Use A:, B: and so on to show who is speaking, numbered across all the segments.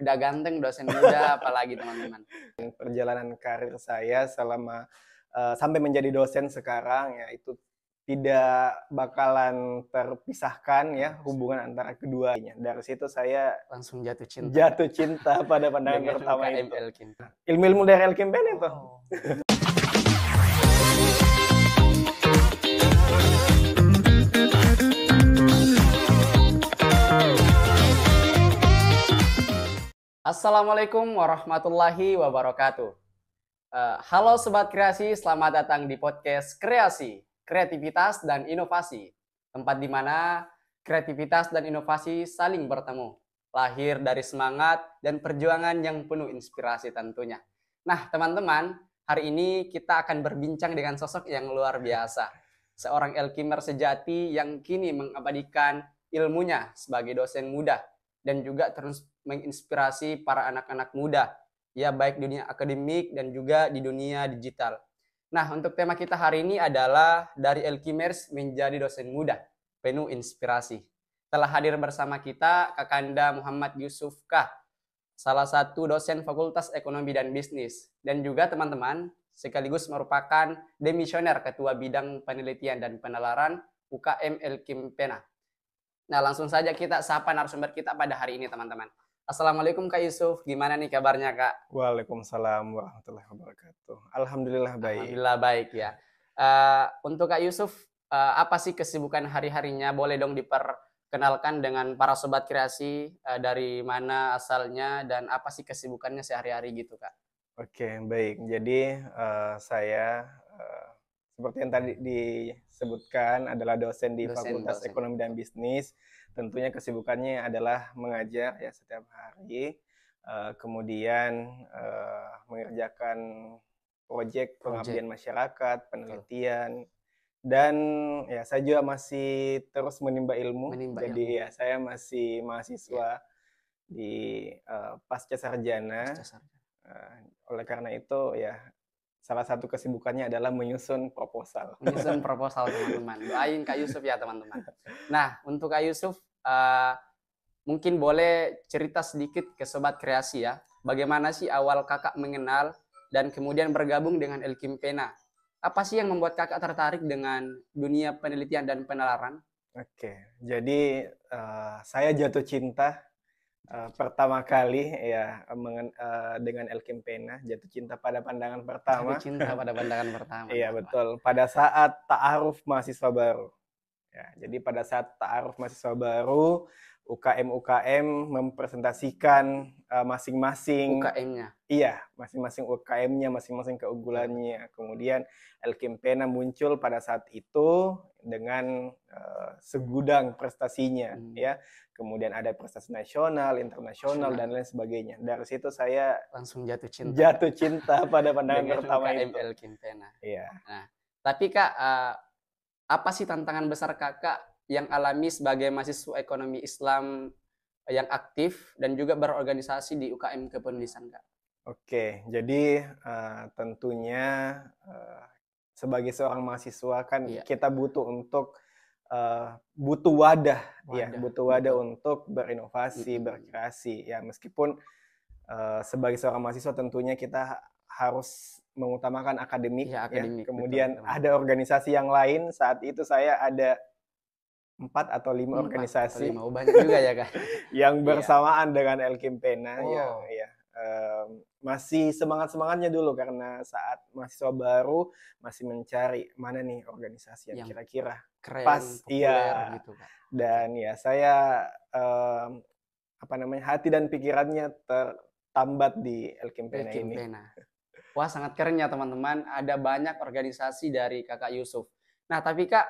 A: Udah ganteng, dosen muda, apalagi teman-teman.
B: Perjalanan karir saya selama sampai menjadi dosen sekarang ya itu tidak bakalan terpisahkan ya hubungan antara keduanya. Dari situ saya
A: Langsung jatuh cinta
B: jatuh cinta pada pandangan
A: dengan
B: pertama
A: UKM
B: itu.
A: Elkimpena.
B: Ilmu-ilmu dari Elkimpena itu.
A: Oh. Assalamualaikum warahmatullahi wabarakatuh. Halo Sobat Kreasi, selamat datang di podcast Kreasi, Kreativitas dan Inovasi. Tempat di mana kreativitas dan inovasi saling bertemu. Lahir dari semangat dan perjuangan yang penuh inspirasi tentunya. Nah teman-teman, hari ini kita akan berbincang dengan sosok yang luar biasa. Seorang Elkimer sejati yang kini mengabadikan ilmunya sebagai dosen muda dan juga terus menginspirasi para anak-anak muda, ya baik di dunia akademik dan juga di dunia digital. Nah, untuk tema kita hari ini adalah dari Elkimers menjadi dosen muda, penuh inspirasi. Telah hadir bersama kita Kakanda Muhammad Yusuf Kah, salah satu dosen Fakultas Ekonomi dan Bisnis, dan juga teman-teman sekaligus merupakan demisioner Ketua Bidang Penelitian dan Penalaran UKM Elkimpena. Nah, langsung saja kita sapa narasumber kita pada hari ini, teman-teman. Assalamualaikum Kak Yusuf, gimana nih kabarnya Kak?
B: Waalaikumsalam warahmatullahi wabarakatuh. Alhamdulillah baik.
A: Alhamdulillah baik ya. Untuk Kak Yusuf, apa sih kesibukan hari-harinya? Boleh dong diperkenalkan dengan para sobat kreasi, dari mana asalnya dan apa sih kesibukannya sehari-hari gitu Kak?
B: Oke, baik. Jadi saya seperti yang tadi disebutkan adalah dosen di Fakultas Ekonomi dan Bisnis. Tentunya kesibukannya adalah mengajar ya setiap hari, kemudian mengerjakan proyek pengabdian masyarakat, penelitian, dan ya saya juga masih terus menimba ilmu. Jadi ya saya masih mahasiswa di pasca sarjana. Oleh karena itu ya salah satu kesibukannya adalah menyusun proposal.
A: Menyusun proposal teman-teman. Doain Kak Yusuf ya teman-teman. Nah, untuk Kak Yusuf, mungkin boleh cerita sedikit ke Sobat Kreasi ya. Bagaimana sih awal kakak mengenal dan kemudian bergabung dengan Elkimpena? Apa sih yang membuat kakak tertarik dengan dunia penelitian dan penalaran?
B: Oke, jadi saya jatuh cinta pertama kali ya dengan Elkimpena, jatuh cinta pada pandangan pertama.
A: Jatuh cinta pada pandangan pertama.
B: Iya betul, pada saat ta'aruf mahasiswa baru. Ya, jadi pada saat ta'aruf mahasiswa baru, UKM mempresentasikan masing-masing
A: UKM-nya.
B: Iya, masing-masing UKM-nya, masing-masing keunggulannya. Kemudian Elkimpena muncul pada saat itu dengan segudang prestasinya, ya. Kemudian ada prestasi nasional, internasional, dan lain sebagainya. Dari situ saya
A: langsung jatuh cinta.
B: Jatuh cinta pada pandangan pertama
A: UKM
B: itu.
A: Elkimpena.
B: Iya.
A: Nah, tapi Kak, apa sih tantangan besar kakak yang alami sebagai mahasiswa ekonomi Islam yang aktif dan juga berorganisasi di UKM kepenulisan Kak?
B: Oke, jadi tentunya sebagai seorang mahasiswa kan kita butuh untuk butuh wadah ya, butuh wadah untuk berinovasi, berkreasi ya. Meskipun sebagai seorang mahasiswa tentunya kita harus mengutamakan akademik, ya. Kemudian betul, ada organisasi yang lain. Saat itu saya ada 4 atau 5 organisasi.
A: Oh, banyak juga ya Kak.
B: yang bersamaan dengan Elkimpena ya. Masih semangat-semangatnya dulu karena saat mahasiswa baru masih mencari mana nih organisasi yang kira-kira pas, iya gitu, Kak. Dan ya saya hati dan pikirannya tertambat di Elkimpena ini.
A: Wah, sangat keren ya teman-teman, ada banyak organisasi dari Kakak Yusuf. Nah, tapi Kak,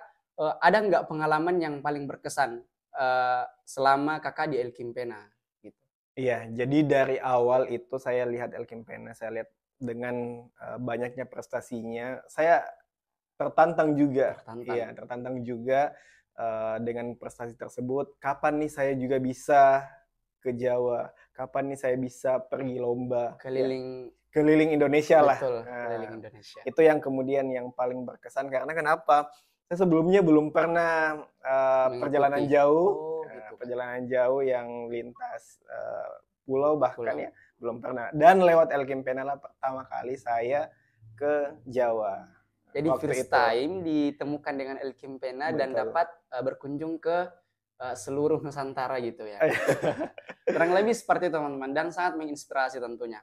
A: ada nggak pengalaman yang paling berkesan selama Kakak di Elkimpena?
B: Iya, jadi dari awal itu saya lihat Elkimpena, saya lihat dengan banyaknya prestasinya, saya tertantang juga. Iya, tertantang juga dengan prestasi tersebut. Kapan nih saya juga bisa ke Jawa? Kapan nih saya bisa pergi lomba? Keliling Indonesia lah. Betul, keliling Indonesia. Itu yang kemudian yang paling berkesan karena kenapa? Saya sebelumnya belum pernah perjalanan jauh. Perjalanan jauh yang lintas pulau bahkan
A: Pulau.
B: ya belum pernah. Dan lewat Elkimpena lah pertama kali saya ke Jawa.
A: Jadi
B: Waktu
A: first
B: itu.
A: time ditemukan dengan Elkimpena dan
B: Betul.
A: dapat berkunjung ke seluruh Nusantara gitu ya. Kurang lebih seperti itu teman-teman, dan sangat menginspirasi tentunya.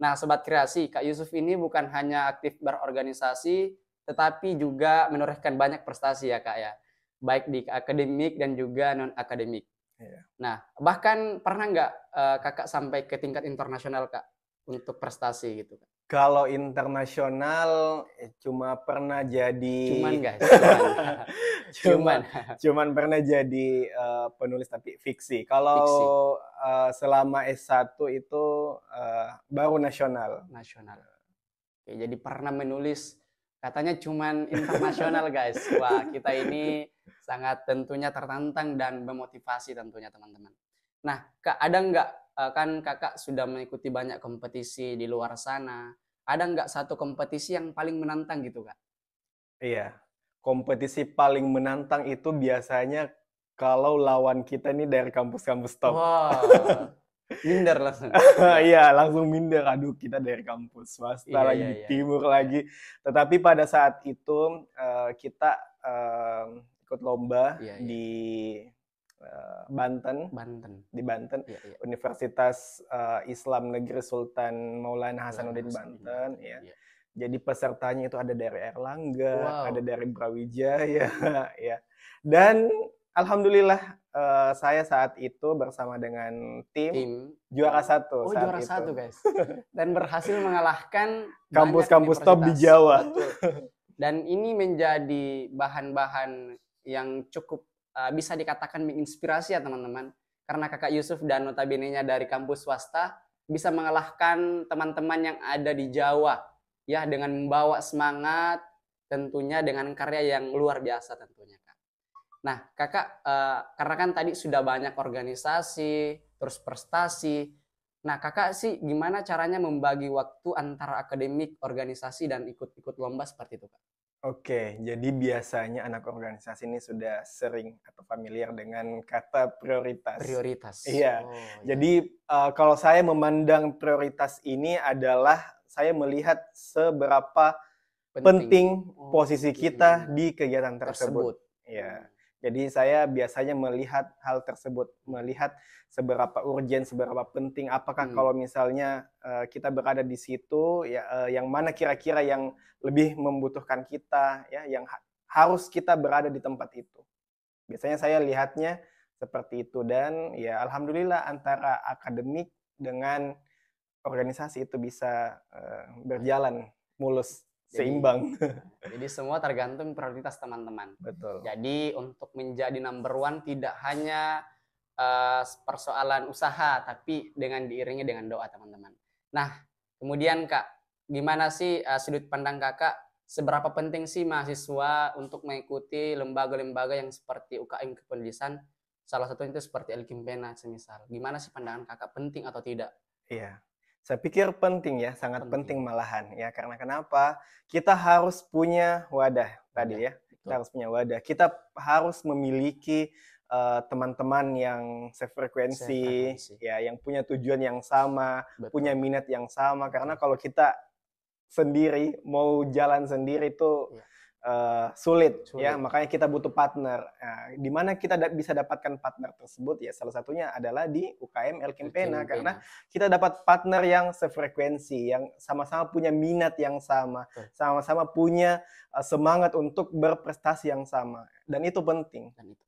A: Nah, Sobat Kreasi, Kak Yusuf ini bukan hanya aktif berorganisasi, tetapi juga menorehkan banyak prestasi ya Kak ya, baik di akademik dan juga non-akademik.
B: Iya.
A: Nah, bahkan pernah nggak Kakak sampai ke tingkat internasional Kak, untuk prestasi gitu Kak?
B: Kalau internasional cuma pernah
A: Cuman
B: jadi
A: guys, cuman.
B: cuma
A: Cuman.
B: cuman pernah jadi penulis tapi fiksi. Kalau
A: Fiksi.
B: selama S1 itu baru nasional.
A: Nasional. Oke, jadi pernah menulis, katanya cuman internasional guys. Wah, kita ini sangat tentunya tertantang dan memotivasi tentunya teman-teman. Nah, Kak, ada nggak, kan Kakak sudah mengikuti banyak kompetisi di luar sana, ada nggak satu kompetisi yang paling menantang gitu Kak?
B: Iya, kompetisi paling menantang itu biasanya kalau lawan kita nih dari kampus-kampus top.
A: Wah, minder langsung. Iya,
B: Iya, langsung minder. Aduh, kita dari kampus swasta
A: iya,
B: lagi
A: iya,
B: di
A: iya,
B: timur
A: iya.
B: lagi. Tetapi pada saat itu kita ikut lomba
A: Iya, iya.
B: di Banten,
A: Banten.
B: di Banten,
A: Iya, iya.
B: Universitas Islam Negeri Sultan Maulana
A: Maulana
B: Hasanuddin
A: Hasanuddin
B: Banten,
A: Banten.
B: ya.
A: Iya.
B: Jadi pesertanya itu ada dari Erlangga, ada
A: Wow.
B: dari Brawijaya, ya. Dan alhamdulillah saya saat itu bersama dengan tim
A: Tim.
B: juara satu
A: Oh,
B: saat
A: juara
B: itu.
A: satu guys. Dan berhasil mengalahkan banyak
B: Kampus-kampus top di
A: universitas.
B: Jawa.
A: Betul. Dan ini menjadi bahan-bahan yang cukup bisa dikatakan menginspirasi ya teman-teman. Karena Kakak Yusuf dan notabene-nya dari kampus swasta bisa mengalahkan teman-teman yang ada di Jawa ya, dengan membawa semangat, tentunya dengan karya yang luar biasa tentunya Kak. Nah, Kakak karena kan tadi sudah banyak organisasi, terus prestasi. Nah, Kakak sih gimana caranya membagi waktu antara akademik, organisasi, dan ikut-ikut lomba seperti itu, Kak?
B: Oke, jadi biasanya anak organisasi ini sudah sering atau familiar dengan kata prioritas.
A: Prioritas.
B: Iya,
A: Oh, iya, iya.
B: jadi kalau saya memandang prioritas ini adalah saya melihat seberapa
A: Penting.
B: penting
A: Oh,
B: posisi kita
A: penting.
B: di kegiatan tersebut.
A: Tersebut.
B: Ya. Jadi saya biasanya melihat hal tersebut, melihat seberapa urgen, seberapa penting. Apakah
A: Hmm.
B: kalau misalnya kita berada di situ, ya yang mana kira-kira yang lebih membutuhkan kita, ya yang harus kita berada di tempat itu. Biasanya saya lihatnya seperti itu dan ya alhamdulillah antara akademik dengan organisasi itu bisa berjalan mulus,
A: Jadi,
B: seimbang.
A: jadi semua tergantung prioritas teman-teman.
B: Betul.
A: Jadi untuk menjadi number one tidak hanya persoalan usaha, tapi dengan diiringi dengan doa teman-teman. Nah, kemudian Kak, gimana sih sudut pandang Kakak, seberapa penting sih mahasiswa untuk mengikuti lembaga-lembaga yang seperti UKM Kependidikan, salah satunya itu seperti Elkimpena semisal. Gimana sih pandangan Kakak, penting atau tidak?
B: Iya. Saya pikir penting ya, sangat penting
A: Penting.
B: malahan ya. Karena kenapa? Kita harus punya wadah
A: Wadah,
B: tadi ya. Kita
A: betul.
B: harus punya wadah. Kita harus memiliki teman-teman yang sefrekuensi,
A: Sefrekuensi.
B: ya, yang punya tujuan yang sama,
A: Betul.
B: punya minat yang sama. Karena
A: Betul.
B: kalau kita sendiri, mau jalan sendiri itu
A: Iya.
B: sulit, ya.
A: Sulit.
B: Makanya kita butuh partner. Nah, di mana kita bisa dapatkan partner tersebut ya salah satunya adalah di UKM Elkimpena karena kita dapat partner yang sefrekuensi, yang sama-sama punya minat yang sama, sama-sama punya semangat untuk berprestasi yang sama dan itu penting.
A: Dan itu.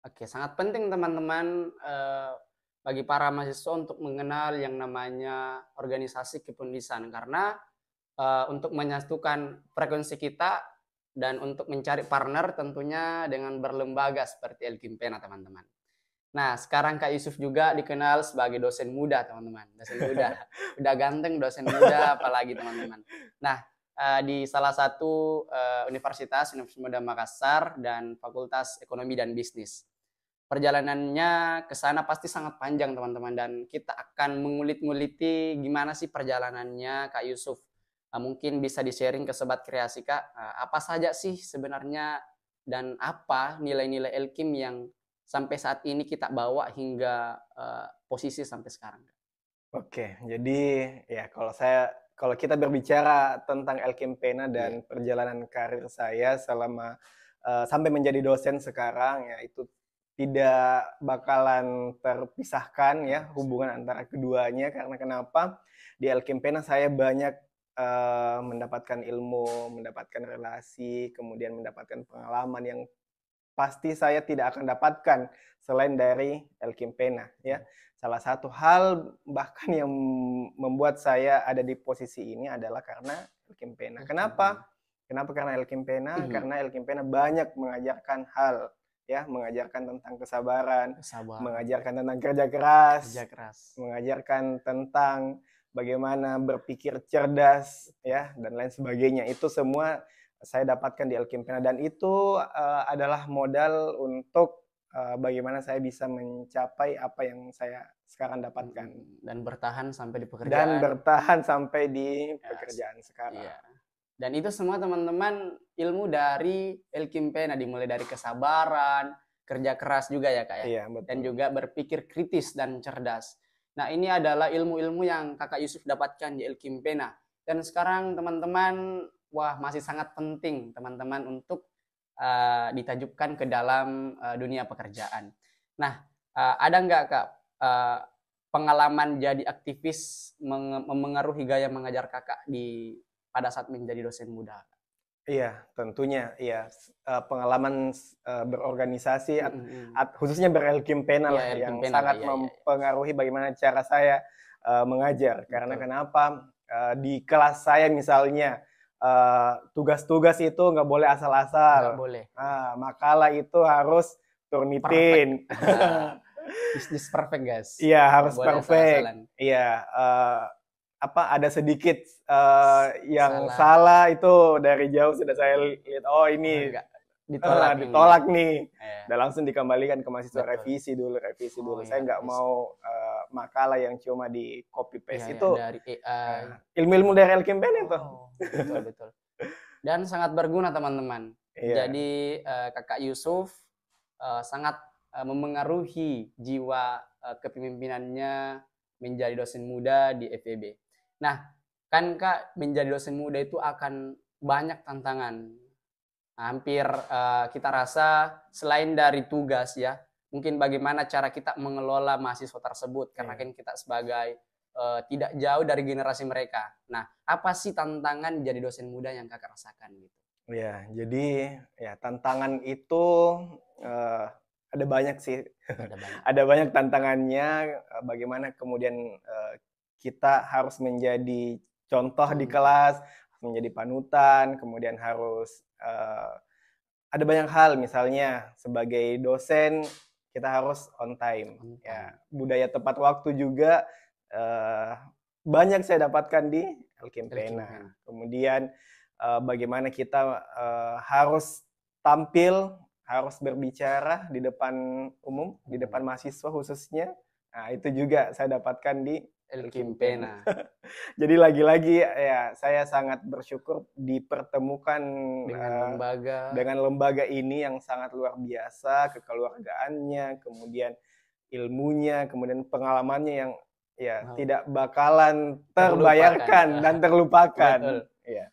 A: Oke, sangat penting teman-teman bagi para mahasiswa untuk mengenal yang namanya organisasi kependidikan karena untuk menyatukan frekuensi kita dan untuk mencari partner tentunya dengan berlembaga seperti Elkimpena teman-teman. Nah, sekarang Kak Yusuf juga dikenal sebagai dosen muda teman-teman. Dosen muda, udah ganteng dosen muda apalagi teman-teman. Nah, di salah satu Universitas Muda Makassar dan Fakultas Ekonomi dan Bisnis. Perjalanannya ke sana pasti sangat panjang teman-teman dan kita akan mengulik-nguliti gimana sih perjalanannya Kak Yusuf. Mungkin bisa di-sharing ke Sobat Kreasi Kak, apa saja sih sebenarnya dan apa nilai-nilai Elkim yang sampai saat ini kita bawa hingga posisi sampai sekarang.
B: Oke, jadi ya kalau kita berbicara tentang El Campena
A: Iya.
B: dan perjalanan karir saya selama sampai menjadi dosen sekarang, ya itu tidak bakalan terpisahkan ya
A: Terus.
B: hubungan antara keduanya karena kenapa? Di El Campena saya banyak mendapatkan ilmu, mendapatkan relasi, kemudian mendapatkan pengalaman yang pasti saya tidak akan dapatkan selain dari El Campena ya. Salah satu hal bahkan yang membuat saya ada di posisi ini adalah karena El Campena.
A: El Campena.
B: Kenapa? Kenapa karena El Campena?
A: Mhm.
B: Karena El Campena banyak mengajarkan hal ya, mengajarkan tentang kesabaran,
A: Kesabaran,
B: mengajarkan tentang kerja keras,
A: kerja keras.
B: mengajarkan tentang bagaimana berpikir cerdas ya dan lain sebagainya. Itu semua saya dapatkan di El Campena dan itu adalah modal untuk bagaimana saya bisa mencapai apa yang saya sekarang dapatkan
A: Dan bertahan sampai di
B: dan
A: pekerjaan.
B: bertahan sampai di
A: Yes.
B: pekerjaan sekarang.
A: Iya. Dan itu semua teman-teman ilmu dari El Campena, dimulai dari kesabaran, kerja keras juga ya Kak ya,
B: Iya,
A: dan
B: betul.
A: juga berpikir kritis dan cerdas. Nah ini adalah ilmu-ilmu yang Kakak Yusuf dapatkan di El Campena. Dan sekarang teman-teman, wah masih sangat penting teman-teman untuk ditajukkan ke dalam dunia pekerjaan. Nah ada nggak Kak uh, pengalaman jadi aktivis memengaruhi gaya mengajar Kakak di pada saat menjadi dosen muda?
B: Iya, tentunya iya, pengalaman berorganisasi
A: Mhm mhm.
B: khususnya berelkimpena
A: Iya,
B: lah
A: El
B: yang
A: Campena, Kak,
B: sangat
A: iya iya iya.
B: mempengaruhi bagaimana cara saya mengajar. Karena
A: Betul,
B: kenapa? Di kelas saya misalnya tugas-tugas itu nggak boleh
A: nggak
B: asal-asal.
A: boleh.
B: Makalah itu harus
A: Perfect.
B: turnitin.
A: Bisnis perfect, guys.
B: Iya,
A: Nggak
B: harus
A: boleh
B: perfect.
A: asal-asalan.
B: Iya, ada sedikit yang
A: Salah,
B: salah itu dari jauh sudah saya lihat, oh
A: oh
B: ini
A: enggak, ditolak ini.
B: ditolak nih.
A: Eh,
B: Dan langsung dikembalikan ke mahasiswa
A: betul.
B: revisi dulu, revisi
A: Oh
B: dulu.
A: iya,
B: Saya nggak
A: revisi.
B: mau makalah yang cuma di copy
A: Iya
B: paste
A: ya,
B: itu.
A: dari AI.
B: Ilmu-ilmu dari Elkempen itu.
A: Oh, betul betul. Dan sangat berguna teman-teman.
B: Iya,
A: Jadi Kakak Yusuf sangat memengaruhi jiwa kepemimpinannya menjadi dosen muda di FEB. Nah, kan Kak menjadi dosen muda itu akan banyak tantangan. Hampir kita rasa selain dari tugas ya, mungkin bagaimana cara kita mengelola mahasiswa tersebut karena
B: iya.
A: kan kita sebagai tidak jauh dari generasi mereka. Nah, apa sih tantangan jadi dosen muda yang Kakak rasakan gitu?
B: Iya, jadi ya tantangan itu eh, ada banyak sih.
A: Ada banyak.
B: Ada banyak tantangannya, bagaimana kemudian kita harus menjadi contoh di
A: Contoh,
B: kelas, menjadi panutan, kemudian harus ada banyak hal, misalnya sebagai dosen kita harus on time.
A: on
B: Ya,
A: time,
B: budaya tepat waktu juga eh, banyak saya dapatkan di
A: El
B: Elkimpena.
A: Campena.
B: Kemudian bagaimana kita harus tampil, harus berbicara di depan umum, di depan mahasiswa khususnya. Nah, itu juga saya dapatkan di
A: El
B: Elkimpena.
A: Campena.
B: Jadi lagi-lagi ya saya sangat bersyukur dipertemukan
A: Dengan lembaga
B: dengan lembaga ini yang sangat luar biasa, kekeluargaannya, kemudian ilmunya, kemudian pengalamannya yang ya
A: wow,
B: tidak bakalan
A: terlupakan.
B: terbayarkan dan terlupakan.
A: Betul.
B: Iya.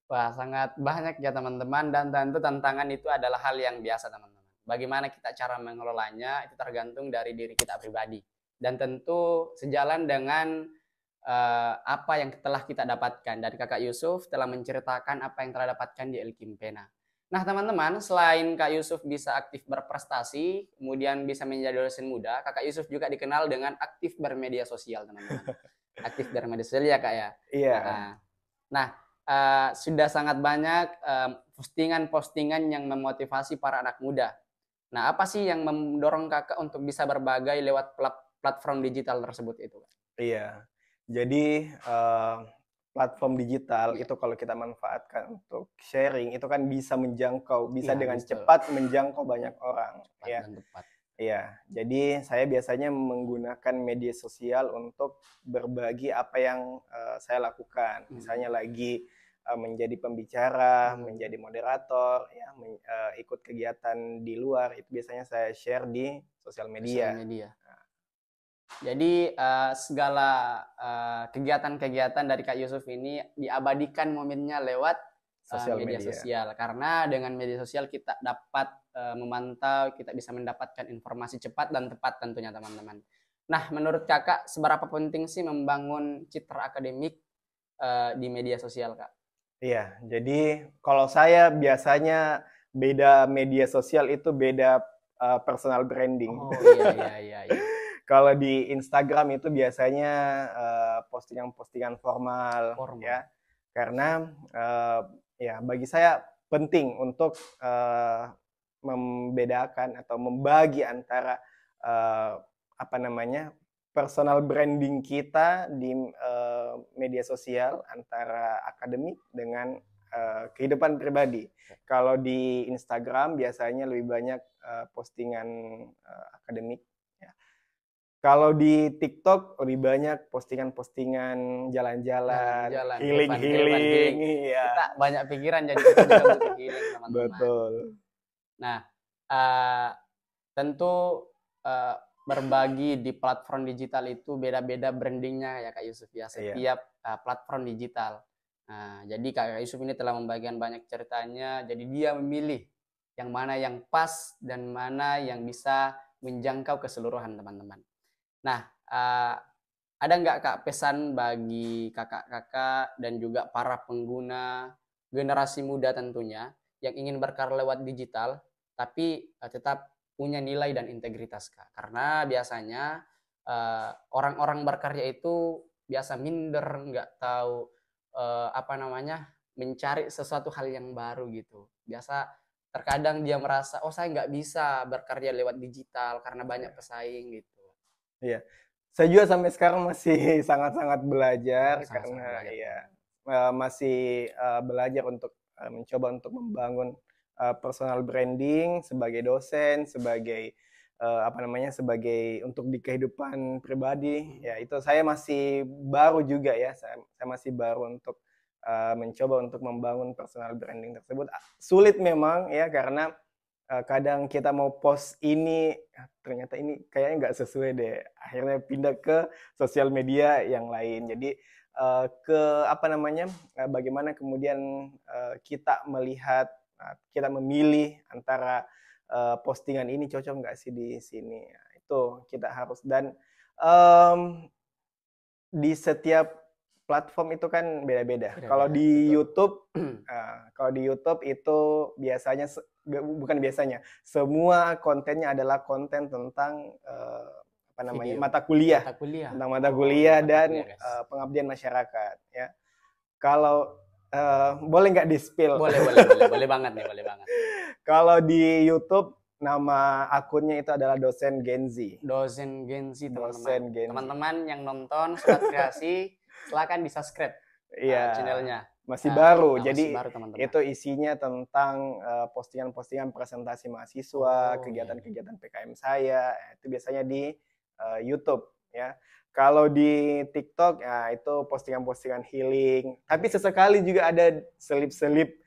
A: Wah, sangat banyak ya teman-teman dan tentu tantangan itu adalah hal yang biasa teman-teman. Bagaimana kita cara mengelolanya itu tergantung dari diri kita pribadi. Dan tentu sejalan dengan apa yang telah kita dapatkan. Dan Kakak Yusuf telah menceritakan apa yang telah dapatkan di El Campena. Nah teman-teman, selain Kak Yusuf bisa aktif berprestasi, kemudian bisa menjadi dosen muda, Kakak Yusuf juga dikenal dengan aktif bermedia sosial teman-teman. Aktif bermedia sosial ya Kak ya.
B: Iya.
A: Nah, nah sudah sangat banyak postingan-postingan yang memotivasi para anak muda. Nah, apa sih yang mendorong Kakak untuk bisa berbagai lewat platform digital tersebut itu?
B: Iya. Jadi platform digital
A: Iya,
B: itu kalau kita manfaatkan untuk sharing itu kan bisa menjangkau, bisa
A: iya
B: dengan
A: betul.
B: cepat menjangkau banyak orang,
A: Cepat
B: ya.
A: dan tepat.
B: Iya. Jadi saya biasanya menggunakan media sosial untuk berbagi apa yang saya lakukan.
A: Hmm.
B: Misalnya lagi menjadi pembicara,
A: Hmm.
B: menjadi moderator, ya, ikut kegiatan di luar itu biasanya saya share di sosial
A: Sosial
B: media.
A: media. Jadi segala kegiatan-kegiatan dari Kak Yusuf ini diabadikan momennya lewat
B: Sosial
A: media
B: media.
A: sosial. Karena dengan media sosial kita dapat memantau, kita bisa mendapatkan informasi cepat dan tepat tentunya teman-teman. Nah, menurut Kakak seberapa penting sih membangun citra akademik di media sosial, Kak?
B: Iya, jadi kalau saya biasanya beda media sosial itu beda personal branding.
A: Oh iya iya iya iya.
B: Kalau di Instagram itu biasanya postingan-postingan formal
A: Formal.
B: ya, karena ya bagi saya penting untuk membedakan atau membagi antara apa namanya personal branding kita di media sosial antara akademik dengan kehidupan pribadi. Kalau di Instagram biasanya lebih banyak postingan akademik. Ya. Kalau di TikTok lebih banyak postingan-postingan jalan-jalan,
A: Jalan-jalan, heaven,
B: healing-healing,
A: healing.
B: iya.
A: Kita banyak pikiran, jadi kita juga butuh healing, teman-teman.
B: Betul.
A: Nah, uh, tentu uh, berbagi di platform digital itu beda-beda brandingnya ya Kak Yusuf ya,
B: Iya.
A: setiap platform digital. Nah, jadi Kak Yusuf ini telah membagikan banyak ceritanya, jadi dia memilih yang mana yang pas dan mana yang bisa menjangkau keseluruhan teman-teman. Nah, ada nggak Kak pesan bagi kakak-kakak dan juga para pengguna generasi muda tentunya yang ingin berkarya lewat digital, tapi tetap punya nilai dan integritas Kak? Karena biasanya orang-orang berkarya itu biasa minder, nggak tahu apa namanya mencari sesuatu hal yang baru gitu. Biasa terkadang dia merasa oh saya nggak bisa berkarya lewat digital karena banyak pesaing gitu.
B: Iya. Saya juga sampai sekarang masih sangat-sangat belajar
A: Oh, sangat-sangat
B: karena
A: belajar
B: ya
A: teman-teman.
B: masih belajar untuk mencoba untuk membangun personal branding sebagai dosen, sebagai apa namanya, sebagai untuk di kehidupan pribadi. Ya itu saya masih baru juga ya. Saya masih baru untuk mencoba untuk membangun personal branding tersebut. Sulit memang ya karena kadang kita mau post ini ternyata ini kayaknya nggak sesuai deh, akhirnya pindah ke sosial media yang lain. Jadi ke apa namanya bagaimana kemudian kita melihat, kita memilih antara postingan ini cocok nggak sih di sini. Nah, itu kita harus, dan di setiap platform itu kan beda-beda. Kalau
A: Beda-beda,
B: di
A: betul.
B: YouTube, kalau di YouTube itu biasanya bukan biasanya, semua kontennya adalah konten tentang apa namanya
A: Video,
B: mata kuliah,
A: mata kuliah.
B: tentang mata
A: Oh iya
B: kuliah
A: mata
B: dan
A: kuliah guys.
B: pengabdian masyarakat. Ya, kalau boleh nggak di spill?
A: Boleh boleh boleh boleh banget nih, boleh banget.
B: Kalau di YouTube nama akunnya itu adalah dosen Genzi.
A: Dosen Genzi teman-teman.
B: Dosen Genzi.
A: Teman-teman yang nonton Sobat Kreasi, silakan di subscribe
B: Iya,
A: channelnya.
B: masih baru.
A: Masih
B: Jadi
A: baru teman-teman.
B: itu isinya tentang postingan-postingan presentasi mahasiswa,
A: Oh iya.
B: kegiatan-kegiatan PKM saya. Itu biasanya di YouTube ya. Kalau di TikTok ya itu postingan-postingan healing. Tapi sesekali juga ada selip-selip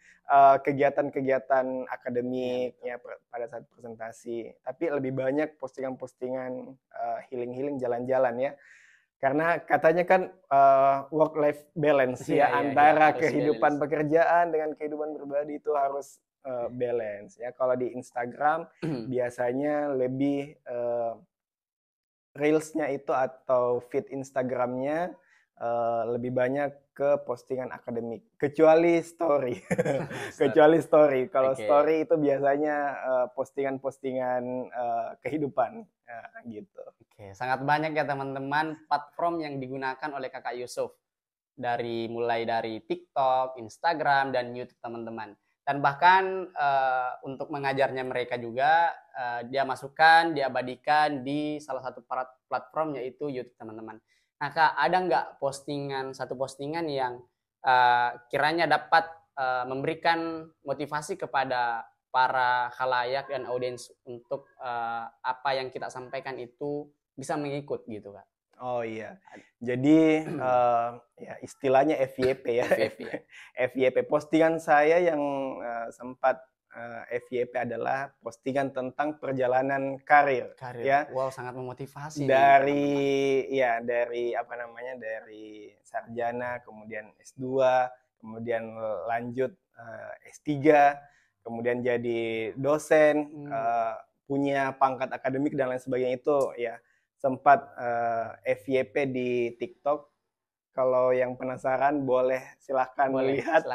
B: kegiatan-kegiatan
A: Iya
B: akademik
A: betul.
B: ya pada saat presentasi. Tapi lebih banyak postingan-postingan healing-healing jalan-jalan ya. Karena katanya kan work life balance
A: Iya
B: ya,
A: iya iya
B: antara
A: harus balance.
B: kehidupan pekerjaan dengan kehidupan pribadi itu harus balance ya. Kalau di Instagram biasanya lebih reels-nya itu atau feed Instagram-nya lebih banyak ke postingan akademik, kecuali story.
A: Story.
B: Kecuali story. Kalau
A: Oke.
B: story itu biasanya postingan-postingan kehidupan, ya, gitu.
A: Oke, sangat banyak ya teman-teman platform yang digunakan oleh Kakak Yusuf. Mulai dari TikTok, Instagram, dan YouTube teman-teman. Dan bahkan untuk mengajarnya mereka juga dia masukkan, diabadikan di salah satu platform yaitu YouTube teman-teman. Nah Kak, ada nggak satu postingan yang kiranya dapat memberikan motivasi kepada para khalayak dan audiens untuk apa yang kita sampaikan itu bisa mengikut gitu Kak?
B: Oh iya, jadi ya istilahnya FYP ya,
A: FYP ya.
B: FYP. Postingan saya yang sempat FYP adalah postingan tentang perjalanan karir. Ya.
A: Wow, sangat memotivasi
B: dari apa namanya, dari sarjana, kemudian S2, kemudian lanjut S3, kemudian jadi dosen, punya pangkat akademik dan lain sebagainya. Itu ya sempat FYP di TikTok. Kalau yang penasaran boleh silahkan lihat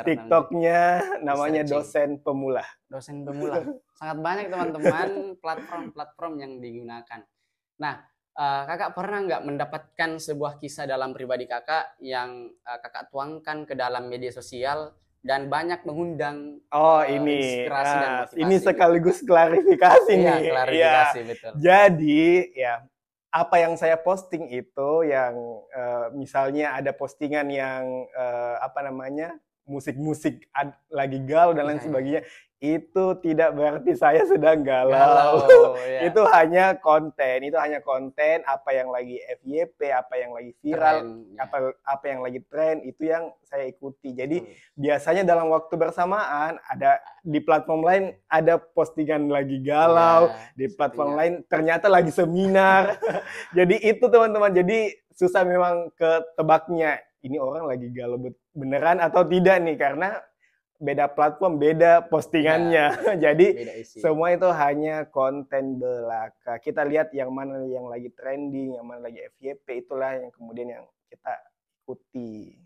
B: TikToknya, namanya Dosen Pemula.
A: Dosen Pemula. Sangat banyak teman-teman platform-platform yang digunakan. Nah, kakak pernah nggak mendapatkan sebuah kisah dalam pribadi kakak yang kakak tuangkan ke dalam media sosial dan banyak mengundang inspirasi dan motivasi?
B: Ini sekaligus klarifikasi nih.
A: Iya, klarifikasi, betul.
B: Jadi ya, apa yang saya posting itu yang misalnya ada postingan yang apa namanya, musik-musik lagi galau dan lain sebagainya, itu tidak berarti saya sedang galau. Itu hanya konten, apa yang lagi FYP, apa yang lagi viral, apa yang lagi tren, itu yang saya ikuti. Jadi biasanya dalam waktu bersamaan ada di platform lain ada postingan lagi galau, di platform lain ternyata lagi seminar. Jadi itu teman-teman, jadi susah memang ketebaknya ini orang lagi galau beneran atau tidak nih, karena beda platform, beda postingannya. Jadi beda semua itu hanya konten belaka. Kita lihat yang mana yang lagi trending, yang mana lagi FYP, itulah yang kemudian yang kita ikuti.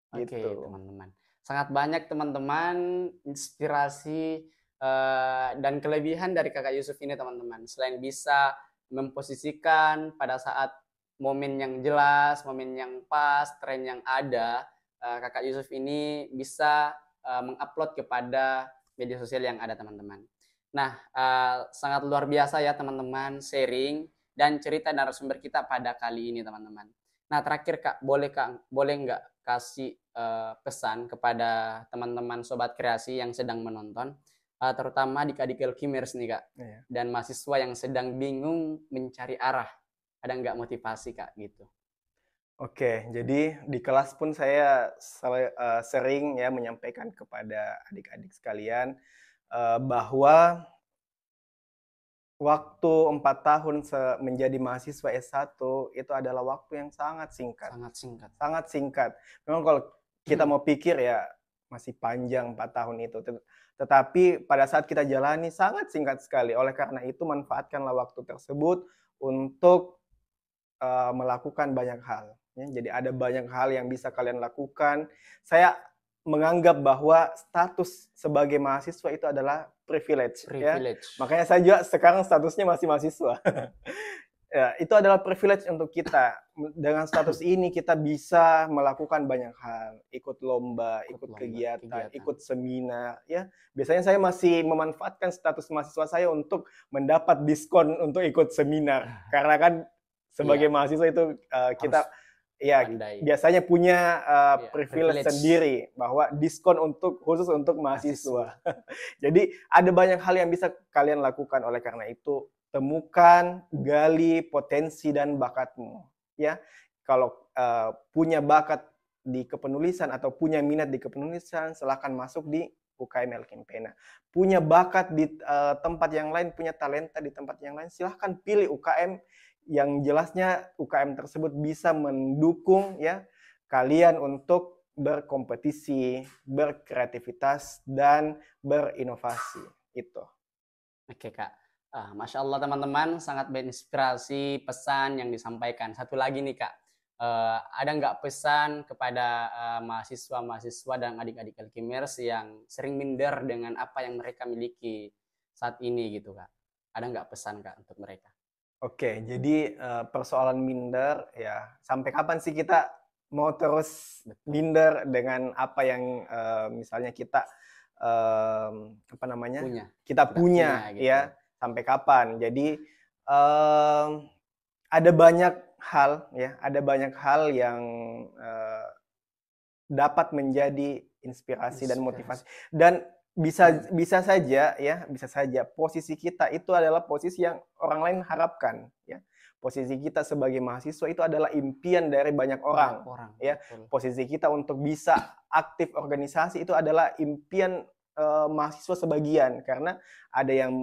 A: Oke, teman-teman. Sangat banyak teman-teman inspirasi dan kelebihan dari kakak Yusuf ini, teman-teman. Selain bisa memposisikan pada saat momen yang jelas, momen yang pas, tren yang ada, kakak Yusuf ini bisa mengupload kepada media sosial yang ada, teman-teman. Nah, sangat luar biasa ya teman-teman sharing dan cerita narasumber kita pada kali ini, teman-teman. Nah, terakhir Kak, boleh nggak kasih pesan kepada teman-teman Sobat Kreasi yang sedang menonton, terutama adik-adik Elkimers nih Kak, dan mahasiswa yang sedang bingung mencari arah, ada nggak motivasi Kak gitu?
B: Oke, jadi di kelas pun saya sering ya menyampaikan kepada adik-adik sekalian bahwa waktu 4 tahun menjadi mahasiswa S1 itu adalah waktu yang sangat singkat. Sangat singkat. Memang kalau kita mau pikir ya masih panjang 4 tahun itu. Tetapi pada saat kita jalani sangat singkat sekali. Oleh karena itu manfaatkanlah waktu tersebut untuk melakukan banyak hal. Jadi ada banyak hal yang bisa kalian lakukan. Saya menganggap bahwa status sebagai mahasiswa itu adalah privilege. Ya. Makanya saya juga sekarang statusnya masih mahasiswa. Ya, itu adalah privilege untuk kita. Dengan status ini kita bisa melakukan banyak hal. Ikut lomba, ikut kegiatan, ikut seminar. Ya. Biasanya saya masih memanfaatkan status mahasiswa saya untuk mendapat diskon untuk ikut seminar. Karena kan sebagai mahasiswa itu kita biasanya punya privilege sendiri bahwa diskon khusus untuk mahasiswa. Jadi ada banyak hal yang bisa kalian lakukan. Oleh karena itu temukan, gali potensi dan bakatmu. Ya, kalau punya bakat di kepenulisan atau punya minat di kepenulisan, silahkan masuk di UKM Elkimpena. Punya bakat di tempat yang lain, punya talenta di tempat yang lain, silahkan pilih UKM yang jelasnya UKM tersebut bisa mendukung ya kalian untuk berkompetisi, berkreativitas, dan berinovasi. Itu.
A: Oke Kak, Masya Allah teman-teman, sangat berinspirasi pesan yang disampaikan. Satu lagi nih Kak, ada nggak pesan kepada mahasiswa-mahasiswa dan adik-adik Elkimers yang sering minder dengan apa yang mereka miliki saat ini gitu Kak? Ada nggak pesan Kak untuk mereka?
B: Oke, jadi persoalan minder ya, sampai kapan sih kita mau terus minder dengan apa yang misalnya kita punya gitu. Ya, sampai kapan? Jadi ada banyak hal yang dapat menjadi inspirasi dan motivasi, dan bisa saja posisi kita itu adalah posisi yang orang lain harapkan, ya. Posisi kita sebagai mahasiswa itu adalah impian dari banyak orang ya. Posisi kita untuk bisa aktif organisasi itu adalah impian mahasiswa sebagian, karena ada yang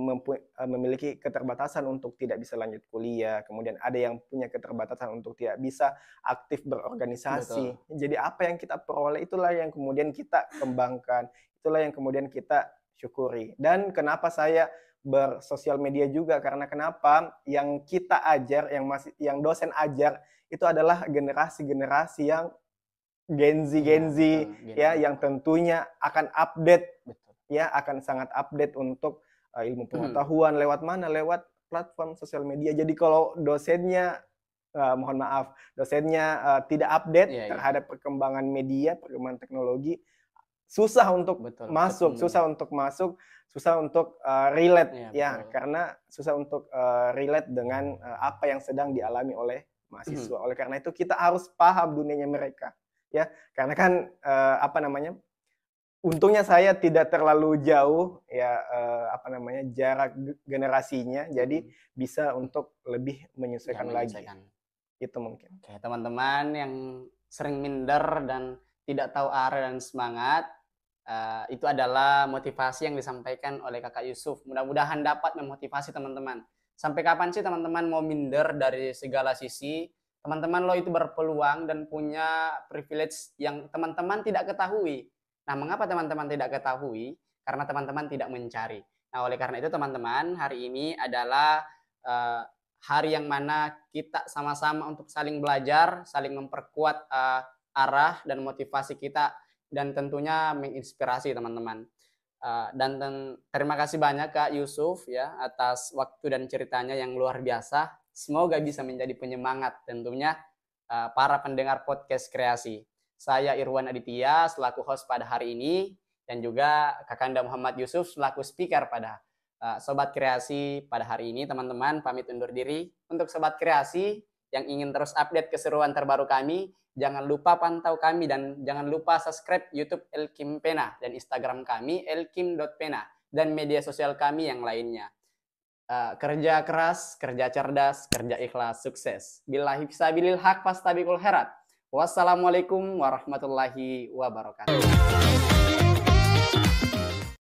B: memiliki keterbatasan untuk tidak bisa lanjut kuliah, kemudian ada yang punya keterbatasan untuk tidak bisa aktif berorganisasi.
A: Betul.
B: Jadi apa yang kita peroleh itulah yang kemudian kita kembangkan, itulah yang kemudian kita syukuri. Dan kenapa saya bersosial media juga, karena kenapa yang kita ajar, yang dosen ajar itu adalah generasi-generasi yang Gen Z,
A: Iya, betul. Gen
B: ya,
A: Z.
B: yang tentunya akan update,
A: Betul.
B: ya, akan sangat update untuk ilmu pengetahuan lewat mana? Lewat platform sosial media. Jadi kalau dosennya, mohon maaf, dosennya tidak update
A: Iya, iya.
B: terhadap perkembangan media, perkembangan teknologi, susah untuk
A: Betul,
B: masuk,
A: ketemu.
B: susah untuk relate,
A: Iya,
B: ya,
A: betul.
B: karena susah untuk relate dengan apa yang sedang dialami oleh mahasiswa. Oleh karena itu kita harus paham dunianya mereka. Ya, karena kan untungnya saya tidak terlalu jauh, ya, jarak generasinya, jadi bisa untuk lebih menyesuaikan lagi. Itu mungkin.
A: Oke, teman-teman yang sering minder dan tidak tahu arah dan semangat, itu adalah motivasi yang disampaikan oleh Kakak Yusuf. Mudah-mudahan dapat memotivasi teman-teman. Sampai kapan sih teman-teman mau minder dari segala sisi? Teman-teman lo itu berpeluang dan punya privilege yang teman-teman tidak ketahui. Nah, mengapa teman-teman tidak ketahui? Karena teman-teman tidak mencari. Nah, oleh karena itu teman-teman, hari ini adalah hari yang mana kita sama-sama untuk saling belajar, saling memperkuat arah dan motivasi kita, dan tentunya menginspirasi teman-teman. Dan terima kasih banyak Kak Yusuf ya atas waktu dan ceritanya yang luar biasa. Semoga bisa menjadi penyemangat tentunya para pendengar podcast kreasi. Saya Irwan Aditya selaku host pada hari ini, dan juga Kakanda Muhammad Yusuf selaku speaker pada Sobat Kreasi pada hari ini. Teman-teman pamit undur diri. Untuk Sobat Kreasi yang ingin terus update keseruan terbaru kami, jangan lupa pantau kami dan jangan lupa subscribe YouTube Elkim Pena dan Instagram kami elkim.pena dan media sosial kami yang lainnya. Kerja keras, kerja cerdas, kerja ikhlas, sukses. Billahi fisabilil haq fastabiqul khairat. Wassalamualaikum warahmatullahi wabarakatuh.